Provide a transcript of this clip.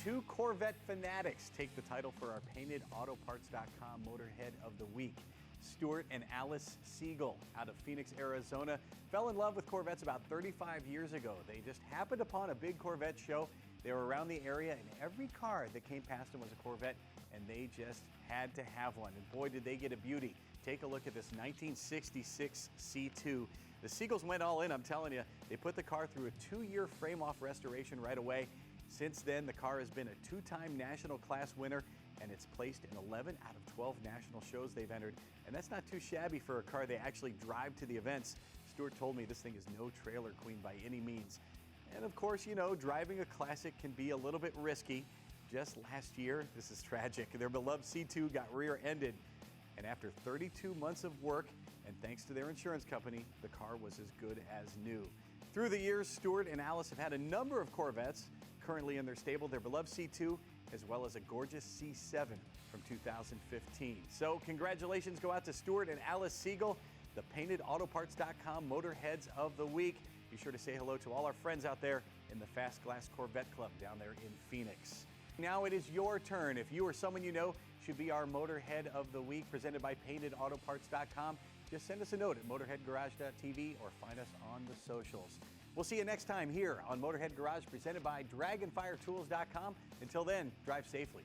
Two Corvette fanatics take the title for our PaintedAutoParts.com Motorhead of the Week. Stewart and Alyce Segall out of Phoenix, Arizona, fell in love with Corvettes about 35 years ago. They just happened upon a big Corvette show. They were around the area, and every car that came past them was a Corvette, and they just had to have one. And boy, did they get a beauty. Take a look at this 1966 C2. The Segalls went all in, I'm telling you. They put the car through a 2-year frame-off restoration right away. Since then, the car has been a 2-time national class winner, and it's placed in 11 out of 12 national shows they've entered. And that's not too shabby for a car they actually drive to the events. Stewart told me this thing is no trailer queen by any means. And of course, you know, driving a classic can be a little bit risky. Just last year, this is tragic, their beloved C2 got rear-ended. And after 32 months of work, and thanks to their insurance company, the car was as good as new. Through the years, Stewart and Alyce have had a number of Corvettes currently in their stable, their beloved C2, as well as a gorgeous C7 from 2015. So congratulations go out to Stewart and Alyce Segall, the PaintedAutoParts.com Motorheads of the Week. Be sure to say hello to all our friends out there in the Fast Glass Corvette Club down there in Phoenix. Now it is your turn. If you or someone you know should be our Motorhead of the Week, presented by PaintedAutoParts.com, just send us a note at MotorheadGarage.tv or find us on the socials. We'll see you next time here on Motorhead Garage, presented by DragonfireTools.com. Until then, drive safely.